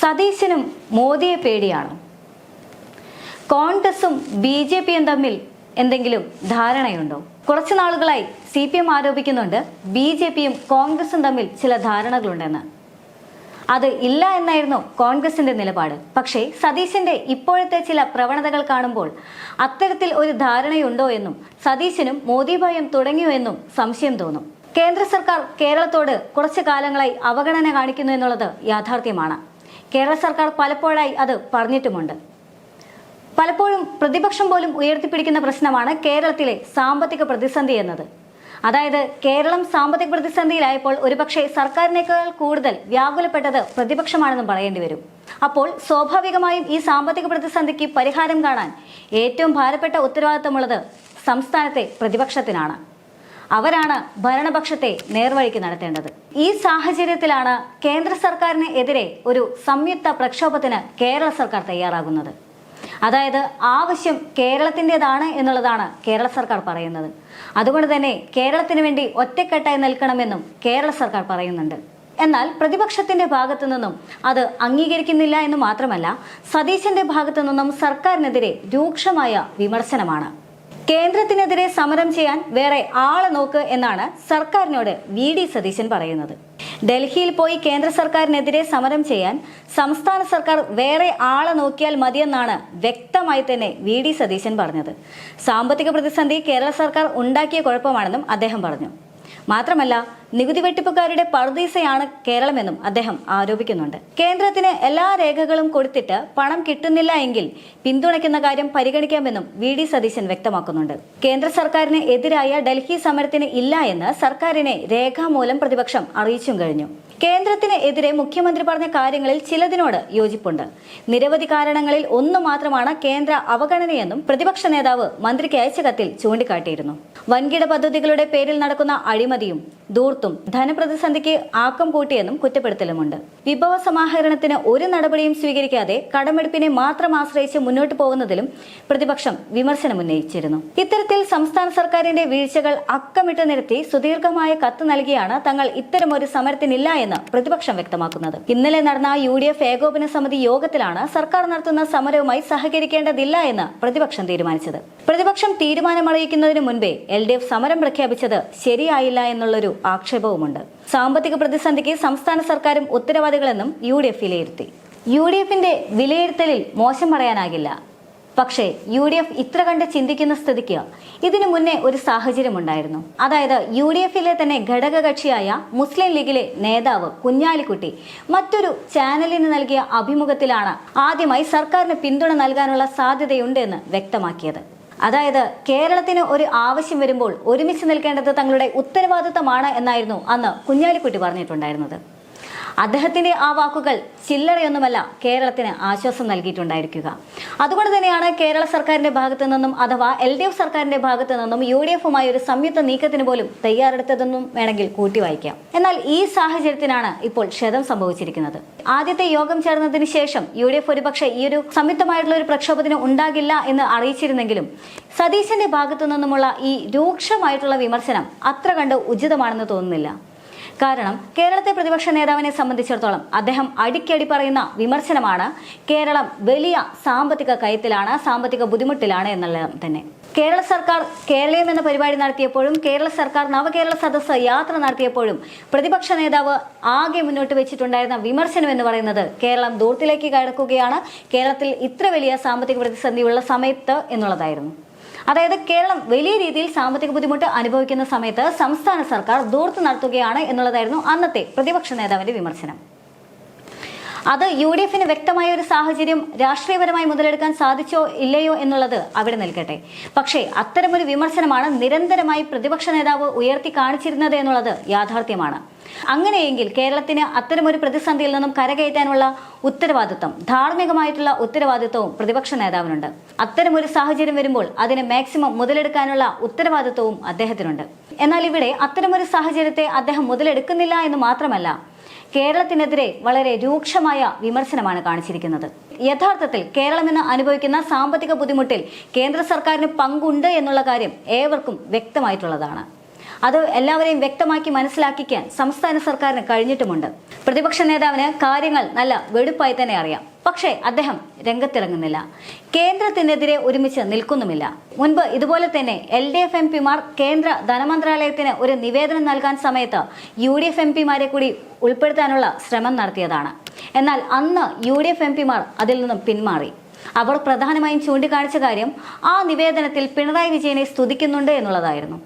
സതീശനും മോദിയെ പേടിയാണോ? കോൺഗ്രസും BJPയും തമ്മിൽ എന്തെങ്കിലും ധാരണയുണ്ടോ? കുറച്ചു നാളുകളായി CPM ആരോപിക്കുന്നുണ്ട് BJPയും കോൺഗ്രസും തമ്മിൽ ചില ധാരണകളുണ്ടെന്ന്. അത് ഇല്ല എന്നായിരുന്നു കോൺഗ്രസിന്റെ നിലപാട്. പക്ഷേ സതീശന്റെ ഇപ്പോഴത്തെ ചില പ്രവണതകൾ കാണുമ്പോൾ അത്തരത്തിൽ ഒരു ധാരണയുണ്ടോ എന്നും സതീശനും മോദിഭായും തുടങ്ങിയോ എന്നും സംശയം തോന്നും. കേന്ദ്ര സർക്കാർ കേരളത്തോട് കുറച്ചു കാലങ്ങളായി അവഗണന കാണിക്കുന്നു എന്നുള്ളത് യാഥാർത്ഥ്യമാണ്. കേരള സർക്കാർ പലപ്പോഴായി അത് പറഞ്ഞിട്ടുമുണ്ട്. പലപ്പോഴും പ്രതിപക്ഷം പോലും ഉയർത്തിപ്പിടിക്കുന്ന പ്രശ്നമാണ് കേരളത്തിലെ സാമ്പത്തിക പ്രതിസന്ധി എന്നത്. അതായത് കേരളം സാമ്പത്തിക പ്രതിസന്ധിയിലായപ്പോൾ ഒരുപക്ഷെ സർക്കാരിനേക്കാൾ കൂടുതൽ വ്യാകുലപ്പെട്ടത് പ്രതിപക്ഷമാണെന്നും പറയേണ്ടി വരും. അപ്പോൾ സ്വാഭാവികമായും ഈ സാമ്പത്തിക പ്രതിസന്ധിക്ക് പരിഹാരം കാണാൻ ഏറ്റവും ഭാരപ്പെട്ട ഉത്തരവാദിത്തമുള്ളത് സംസ്ഥാനത്തെ പ്രതിപക്ഷത്തിനാണ്. അവരാണ് ഭരണപക്ഷത്തെ നേർവഴിക്ക് നടത്തേണ്ടത്. ഈ സാഹചര്യത്തിലാണ് കേന്ദ്ര സർക്കാരിന് എതിരെ ഒരു സംയുക്ത പ്രക്ഷോഭത്തിന് കേരള സർക്കാർ തയ്യാറാകുന്നത്. അതായത് ആവശ്യം കേരളത്തിൻ്റെതാണ് എന്നുള്ളതാണ് കേരള സർക്കാർ പറയുന്നത്. അതുകൊണ്ട് തന്നെ കേരളത്തിന് വേണ്ടി ഒറ്റക്കെട്ടായി നിൽക്കണമെന്നും കേരള സർക്കാർ പറയുന്നുണ്ട്. എന്നാൽ പ്രതിപക്ഷത്തിന്റെ ഭാഗത്തു നിന്നും അത് അംഗീകരിക്കുന്നില്ല എന്ന് മാത്രമല്ല, സതീശന്റെ ഭാഗത്തു നിന്നും സർക്കാരിനെതിരെ രൂക്ഷമായ വിമർശനമാണ്. കേന്ദ്രത്തിനെതിരെ സമരം ചെയ്യാൻ വേറെ ആളെ നോക്ക് എന്നാണ് സർക്കാരിനോട് VD സതീശൻ പറയുന്നത്. ഡൽഹിയിൽ പോയി കേന്ദ്ര സർക്കാരിനെതിരെ സമരം ചെയ്യാൻ സംസ്ഥാന സർക്കാർ വേറെ ആളെ നോക്കിയാൽ മതിയെന്നാണ് വ്യക്തമായി തന്നെ VD സതീശൻ പറഞ്ഞത്. സാമ്പത്തിക പ്രതിസന്ധി കേരള സർക്കാർ ഉണ്ടാക്കിയ കുഴപ്പമാണെന്നും അദ്ദേഹം പറഞ്ഞു. മാത്രമല്ല, നികുതി വെട്ടിപ്പുകാരുടെ പറുദീസയാണ് കേരളമെന്നും അദ്ദേഹം ആരോപിക്കുന്നുണ്ട്. കേന്ദ്രത്തിന് എല്ലാ രേഖകളും കൊടുത്തിട്ട് പണം കിട്ടുന്നില്ല എങ്കിൽ പിന്തുണയ്ക്കുന്ന കാര്യം പരിഗണിക്കാമെന്നും VD സതീശൻ വ്യക്തമാക്കുന്നുണ്ട്. കേന്ദ്ര സർക്കാരിന് എതിരായ ഡൽഹി സമരത്തിന് ഇല്ല എന്ന് സർക്കാരിനെ രേഖാമൂലം പ്രതിപക്ഷം അറിയിച്ചും കഴിഞ്ഞു. കേന്ദ്രത്തിന് എതിരെ മുഖ്യമന്ത്രി പറഞ്ഞ കാര്യങ്ങളിൽ ചിലതിനോട് യോജിപ്പുണ്ട്. നിരവധി കാരണങ്ങളിൽ ഒന്നു മാത്രമാണ് കേന്ദ്ര അവഗണനയെന്നും പ്രതിപക്ഷ നേതാവ് മന്ത്രിക്ക് അയച്ച കത്തിൽ ചൂണ്ടിക്കാട്ടിയിരുന്നു. വൻകിട പദ്ധതികളുടെ പേരിൽ നടക്കുന്ന അഴിമതിയും ധൂർത്തും ധനപ്രതിസന്ധിക്ക് ആക്കം കൂട്ടിയെന്നും കുറ്റപ്പെടുത്തലുമുണ്ട്. വിഭവ സമാഹരണത്തിന് ഒരു നടപടിയും സ്വീകരിക്കാതെ കടമെടുപ്പിനെ മാത്രം ആശ്രയിച്ച് മുന്നോട്ട് പോകുന്നതിലും പ്രതിപക്ഷം വിമർശനം ഉന്നയിച്ചിരുന്നു. ഇത്തരത്തിൽ സംസ്ഥാന സർക്കാരിന്റെ വീഴ്ചകൾ അക്കമിട്ട് നിരത്തി സുദീർഘമായ കത്ത് നൽകിയാണ് തങ്ങൾ ഇത്തരമൊരു സമരത്തിനില്ല എന്ന് പ്രതിപക്ഷം വ്യക്തമാക്കുന്നത്. ഇന്നലെ നടന്ന UDF ഏകോപന സമിതി യോഗത്തിലാണ് സർക്കാർ നടത്തുന്ന സമരവുമായി സഹകരിക്കേണ്ടതില്ല എന്ന് പ്രതിപക്ഷം തീരുമാനിച്ചത്. പ്രതിപക്ഷം തീരുമാനമറിയിക്കുന്നതിന് മുൻപേ LDF സമരം പ്രഖ്യാപിച്ചത് ശരിയായില്ല എന്നുള്ളൊരു ആക്ഷേപവുമുണ്ട്. സാമ്പത്തിക പ്രതിസന്ധിക്ക് സംസ്ഥാന സർക്കാരും ഉത്തരവാദികളെന്നും UDF വിലയിരുത്തി. UDFന്റെ വിലയിരുത്തലിൽ മോശം പറയാനാകില്ല. പക്ഷേ UDF ഇത്ര കണ്ട് ചിന്തിക്കുന്ന സ്ഥിതിക്ക് ഇതിനു മുന്നേ ഒരു സാഹചര്യം ഉണ്ടായിരുന്നു. അതായത് UDFിലെ തന്നെ ഘടകകക്ഷിയായ മുസ്ലിം ലീഗിലെ നേതാവ് കുഞ്ഞാലിക്കുട്ടി മറ്റൊരു ചാനലിന് നൽകിയ അഭിമുഖത്തിലാണ് ആദ്യമായി സർക്കാരിന് പിന്തുണ നൽകാനുള്ള സാധ്യതയുണ്ട് എന്ന് വ്യക്തമാക്കിയത്. അതായത് കേരളത്തിന് ഒരു ആവശ്യം വരുമ്പോൾ ഒരുമിച്ച് നിൽക്കേണ്ടത് തങ്ങളുടെ ഉത്തരവാദിത്തമാണ് എന്നായിരുന്നു അന്ന് കുഞ്ഞാലിക്കുട്ടി പറഞ്ഞിട്ടുണ്ടായിരുന്നത്. അദ്ദേഹത്തിന്റെ ആ വാക്കുകൾ ചില്ലറയൊന്നുമല്ല കേരളത്തിന് ആശ്വാസം നൽകിയിട്ടുണ്ടായിരിക്കുക. അതുകൊണ്ട് തന്നെയാണ് കേരള സർക്കാരിന്റെ ഭാഗത്തു നിന്നും അഥവാ LDF സർക്കാരിന്റെ ഭാഗത്തു നിന്നും UDFുമായി ഒരു സംയുക്ത നീക്കത്തിന് പോലും തയ്യാറെടുത്തതെന്നും വേണമെങ്കിൽ കൂട്ടിവായിക്കാം. എന്നാൽ ഈ സാഹചര്യത്തിനാണ് ഇപ്പോൾ ക്ഷതം സംഭവിച്ചിരിക്കുന്നത്. ആദ്യത്തെ യോഗം ചേർന്നതിന് ശേഷം UDF ഒരുപക്ഷെ ഈ ഒരു സംയുക്തമായിട്ടുള്ള ഒരു പ്രക്ഷോഭത്തിന് ഉണ്ടാകില്ല എന്ന് അറിയിച്ചിരുന്നെങ്കിലും സതീശന്റെ ഭാഗത്തു നിന്നുമുള്ള ഈ രൂക്ഷമായിട്ടുള്ള വിമർശനം അത്ര കണ്ട് ഉചിതമാണെന്ന് തോന്നുന്നില്ല. കാരണം കേരളത്തെ പ്രതിപക്ഷ നേതാവിനെ സംബന്ധിച്ചിടത്തോളം അദ്ദേഹം അടിക്കടി പറയുന്ന വിമർശനമാണ് കേരളം വലിയ സാമ്പത്തിക കയത്തിലാണ്, സാമ്പത്തിക ബുദ്ധിമുട്ടിലാണ് എന്നുള്ളത് തന്നെ. കേരള സർക്കാർ കേരളീയം എന്ന പരിപാടി നടത്തിയപ്പോഴും കേരള സർക്കാർ നവകേരള സദസ്സ് യാത്ര നടത്തിയപ്പോഴും പ്രതിപക്ഷ നേതാവ് ആകെ മുന്നോട്ട് വെച്ചിട്ടുണ്ടായിരുന്ന വിമർശനം എന്ന് പറയുന്നത് കേരളം ദൂരത്തിലേക്ക് കടക്കുകയാണ്, കേരളത്തിൽ ഇത്ര വലിയ സാമ്പത്തിക പ്രതിസന്ധിയുള്ള സമയത്ത് എന്നുള്ളതായിരുന്നു. അതായത് കേരളം വലിയ രീതിയിൽ സാമ്പത്തിക ബുദ്ധിമുട്ട് അനുഭവിക്കുന്ന സമയത്ത് സംസ്ഥാന സർക്കാർ ധൂർത്ത് നടത്തുകയാണ് എന്നുള്ളതായിരുന്നു അന്നത്തെ പ്രതിപക്ഷ നേതാവിന്റെ വിമർശനം. അത് UDFിന് വ്യക്തമായ ഒരു സാഹചര്യം രാഷ്ട്രീയപരമായി മുതലെടുക്കാൻ സാധിച്ചോ ഇല്ലയോ എന്നുള്ളത് അവിടെ നിൽക്കട്ടെ. പക്ഷേ അത്തരമൊരു വിമർശനമാണ് നിരന്തരമായി പ്രതിപക്ഷ നേതാവ് ഉയർത്തി കാണിച്ചിരുന്നത് എന്നുള്ളത് യാഥാർത്ഥ്യമാണ്. അങ്ങനെയെങ്കിൽ കേരളത്തിന് അത്തരമൊരു പ്രതിസന്ധിയിൽ നിന്നും കരകയറ്റാനുള്ള ഉത്തരവാദിത്വം, ധാർമ്മികമായിട്ടുള്ള ഉത്തരവാദിത്വവും പ്രതിപക്ഷ നേതാവിനുണ്ട്. അത്തരമൊരു സാഹചര്യം വരുമ്പോൾ അതിനെ മാക്സിമം മുതലെടുക്കാനുള്ള ഉത്തരവാദിത്വവും അദ്ദേഹത്തിനുണ്ട്. എന്നാൽ ഇവിടെ അത്തരമൊരു സാഹചര്യത്തെ അദ്ദേഹം മുതലെടുക്കുന്നില്ല എന്ന് മാത്രമല്ല, കേരളത്തിനെതിരെ വളരെ രൂക്ഷമായ വിമർശനമാണ് കാണിച്ചിരിക്കുന്നത്. യഥാർത്ഥത്തിൽ കേരളം ഇന്ന് അനുഭവിക്കുന്ന സാമ്പത്തിക ബുദ്ധിമുട്ടിൽ കേന്ദ്ര സർക്കാരിന് പങ്കുണ്ട് എന്നുള്ള കാര്യം ഏവർക്കും വ്യക്തമായിട്ടുള്ളതാണ്. അത് എല്ലാവരെയും വ്യക്തമാക്കി മനസ്സിലാക്കിക്കാൻ സംസ്ഥാന സർക്കാരിന് കഴിഞ്ഞിട്ടുമുണ്ട്. പ്രതിപക്ഷ നേതാവിന് കാര്യങ്ങൾ നല്ല വെടുപ്പായി തന്നെ അറിയാം. പക്ഷേ അദ്ദേഹം രംഗത്തിറങ്ങുന്നില്ല. കേന്ദ്രത്തിനെതിരെ ഒരുമിച്ച് നിൽക്കുന്നുമില്ല. മുൻപ് ഇതുപോലെ തന്നെ LDF MP മാർ കേന്ദ്ര ധനമന്ത്രാലയത്തിന് ഒരു നിവേദനം നൽകാൻ സമയത്ത് UDF MP മാരെ കൂടി ഉൾപ്പെടുത്താനുള്ള ശ്രമം നടത്തിയതാണ്. എന്നാൽ അന്ന് UDF MP മാർ അതിൽ നിന്നും പിന്മാറി. അവർ പ്രധാനമായും ചൂണ്ടിക്കാണിച്ച കാര്യം ആ നിവേദനത്തിൽ പിണറായി വിജയനെ സ്തുതിക്കുന്നുണ്ട് എന്നുള്ളതായിരുന്നു.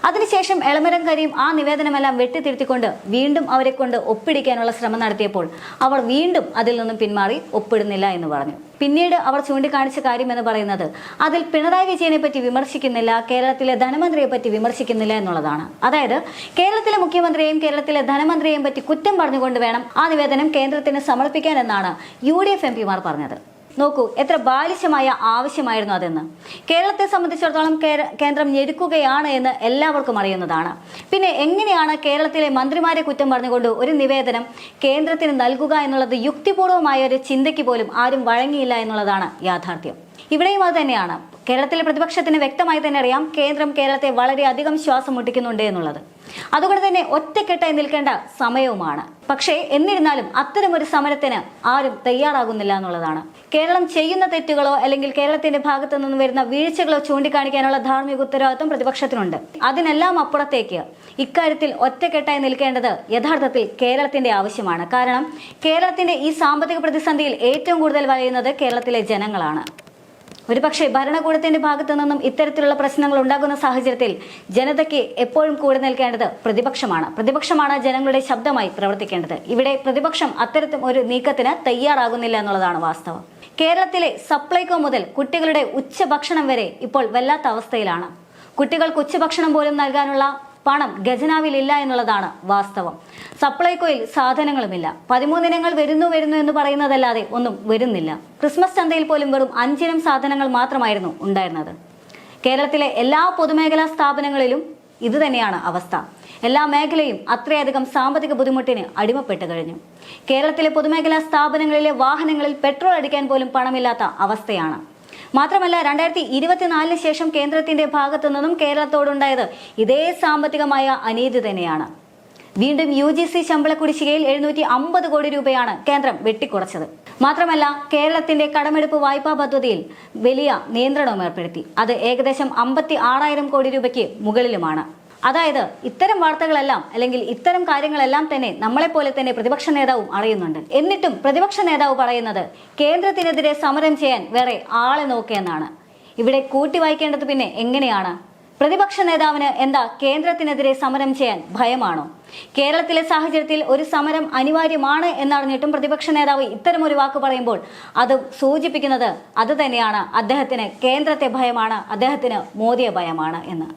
അതിനുശേഷം എളമരം കരീം ആ നിവേദനമെല്ലാം വെട്ടിത്തിരുത്തിക്കൊണ്ട് വീണ്ടും അവരെ കൊണ്ട് ഒപ്പിടിക്കാനുള്ള ശ്രമം നടത്തിയപ്പോൾ അവർ വീണ്ടും അതിൽ നിന്നും പിന്മാറി ഒപ്പിടുന്നില്ല എന്ന് പറഞ്ഞു. പിന്നീട് അവർ ചൂണ്ടിക്കാണിച്ച കാര്യം എന്ന് പറയുന്നത് അതിൽ പിണറായി വിജയനെ പറ്റി വിമർശിക്കുന്നില്ല, കേരളത്തിലെ ധനമന്ത്രിയെ പറ്റി വിമർശിക്കുന്നില്ല എന്നുള്ളതാണ്. അതായത് കേരളത്തിലെ മുഖ്യമന്ത്രിയെയും കേരളത്തിലെ ധനമന്ത്രിയെയും പറ്റി കുറ്റം പറഞ്ഞുകൊണ്ട് വേണം ആ നിവേദനം കേന്ദ്രത്തിന് സമർപ്പിക്കാൻ എന്നാണ് UDF MP മാർ പറഞ്ഞത്. നോക്കൂ, എത്ര ബാലിശമായ ആവശ്യമായിരുന്നു അതെന്ന്. കേരളത്തെ സംബന്ധിച്ചിടത്തോളം കേന്ദ്രം ഞെരുക്കുകയാണ് എന്ന് എല്ലാവർക്കും അറിയുന്നതാണ്. പിന്നെ എങ്ങനെയാണ് കേരളത്തിലെ മന്ത്രിമാരെ കുറ്റം പറഞ്ഞുകൊണ്ട് ഒരു നിവേദനം കേന്ദ്രത്തിന് നൽകുക എന്നുള്ളത് യുക്തിപൂർവമായ ഒരു ചിന്തയ്ക്ക് പോലും ആരും വഴങ്ങിയില്ല എന്നുള്ളതാണ് യാഥാർത്ഥ്യം. ഇവിടെയും അത് തന്നെയാണ്. കേരളത്തിലെ പ്രതിപക്ഷത്തിന് വ്യക്തമായി തന്നെ അറിയാം കേന്ദ്രം കേരളത്തെ വളരെയധികം ശ്വാസം മുട്ടിക്കുന്നുണ്ട് എന്നുള്ളത്. അതുകൊണ്ട് തന്നെ ഒറ്റക്കെട്ടായി നിൽക്കേണ്ട സമയവുമാണ്. പക്ഷേ എന്നിരുന്നാലും അത്തരമൊരു സമരത്തിന് ആരും തയ്യാറാകുന്നില്ല എന്നുള്ളതാണ്. കേരളം ചെയ്യുന്ന തെറ്റുകളോ അല്ലെങ്കിൽ കേരളത്തിന്റെ ഭാഗത്തു നിന്ന് വരുന്ന വീഴ്ചകളോ ചൂണ്ടിക്കാണിക്കാനുള്ള ധാർമ്മിക ഉത്തരവാദിത്വം പ്രതിപക്ഷത്തിനുണ്ട്. അതിനെല്ലാം അപ്പുറത്തേക്ക് ഇക്കാര്യത്തിൽ ഒറ്റക്കെട്ടായി നിൽക്കേണ്ടത് യഥാർത്ഥത്തിൽ കേരളത്തിന്റെ ആവശ്യമാണ്. കാരണം കേരളത്തിന്റെ ഈ സാമ്പത്തിക പ്രതിസന്ധിയിൽ ഏറ്റവും കൂടുതൽ വലയുന്നത് കേരളത്തിലെ ജനങ്ങളാണ്. ഒരുപക്ഷെ ഭരണകൂടത്തിന്റെ ഭാഗത്തു നിന്നും ഇത്തരത്തിലുള്ള പ്രശ്നങ്ങൾ ഉണ്ടാകുന്ന സാഹചര്യത്തിൽ ജനതയ്ക്ക് എപ്പോഴും കൂടെ നിൽക്കേണ്ടത് പ്രതിപക്ഷമാണ്. പ്രതിപക്ഷമാണ് ജനങ്ങളുടെ ശബ്ദമായി പ്രവർത്തിക്കേണ്ടത്. ഇവിടെ പ്രതിപക്ഷം അത്തരത്തിൽ ഒരു നീക്കത്തിന് തയ്യാറാകുന്നില്ല എന്നുള്ളതാണ് വാസ്തവം. കേരളത്തിലെ സപ്ലൈകോ മുതൽ കുട്ടികളുടെ ഉച്ചഭക്ഷണം വരെ ഇപ്പോൾ വല്ലാത്ത അവസ്ഥയിലാണ്. കുട്ടികൾക്ക് ഉച്ചഭക്ഷണം പോലും നൽകാനുള്ള പണം ഖജനാവിലില്ല എന്നുള്ളതാണ് വാസ്തവം. സപ്ലൈകോയിൽ സാധനങ്ങളുമില്ല. 13 ഇനങ്ങൾ വരുന്നു എന്ന് പറയുന്നതല്ലാതെ ഒന്നും വരുന്നില്ല. ക്രിസ്മസ് ചന്തയിൽ പോലും വെറും 5 ഇനം സാധനങ്ങൾ മാത്രമായിരുന്നു ഉണ്ടായിരുന്നത്. കേരളത്തിലെ എല്ലാ പൊതുമേഖലാ സ്ഥാപനങ്ങളിലും ഇത് തന്നെയാണ് അവസ്ഥ. എല്ലാ മേഖലയും അത്രയധികം സാമ്പത്തിക ബുദ്ധിമുട്ടിന് അടിമപ്പെട്ട് കഴിഞ്ഞു. കേരളത്തിലെ പൊതുമേഖലാ സ്ഥാപനങ്ങളിലെ വാഹനങ്ങളിൽ പെട്രോൾ അടിക്കാൻ പോലും പണമില്ലാത്ത അവസ്ഥയാണ്. മാത്രമല്ല 2024 ശേഷം കേന്ദ്രത്തിന്റെ ഭാഗത്തു നിന്നും കേരളത്തോടുണ്ടായത് ഇതേ സാമ്പത്തികമായ അനീതി തന്നെയാണ്. വീണ്ടും UGC ശമ്പള കുടിശ്ശികയിൽ 750 കോടി രൂപയാണ് കേന്ദ്രം വെട്ടിക്കുറച്ചത്. മാത്രമല്ല കേരളത്തിന്റെ കടമെടുപ്പ് വായ്പാ പദ്ധതിയിൽ വലിയ നിയന്ത്രണവും ഏർപ്പെടുത്തി. അത് ഏകദേശം 56,000 കോടി രൂപയ്ക്ക് മുകളിലുമാണ്. അതായത് ഇത്തരം വാർത്തകളെല്ലാം അല്ലെങ്കിൽ ഇത്തരം കാര്യങ്ങളെല്ലാം തന്നെ നമ്മളെപ്പോലെ തന്നെ പ്രതിപക്ഷ നേതാവും അറിയുന്നുണ്ട്. എന്നിട്ടും പ്രതിപക്ഷ നേതാവ് പറയുന്നത് കേന്ദ്രത്തിനെതിരെ സമരം ചെയ്യാൻ വേറെ ആളെ നോക്കിയെന്നാണ്. ഇവിടെ കൂട്ടി വായിക്കേണ്ടത് പിന്നെ എങ്ങനെയാണ്? പ്രതിപക്ഷ നേതാവിന് എന്താ കേന്ദ്രത്തിനെതിരെ സമരം ചെയ്യാൻ ഭയമാണോ? കേരളത്തിലെ സാഹചര്യത്തിൽ ഒരു സമരം അനിവാര്യമാണ് എന്നറിഞ്ഞിട്ടും പ്രതിപക്ഷ നേതാവ് ഇത്തരമൊരു വാക്ക് പറയുമ്പോൾ അത് സൂചിപ്പിക്കുന്നത് അത് തന്നെയാണ് അദ്ദേഹത്തിന് കേന്ദ്രത്തെ ഭയമാണ്, അദ്ദേഹത്തിന് മോദിയെ ഭയമാണ് എന്ന്.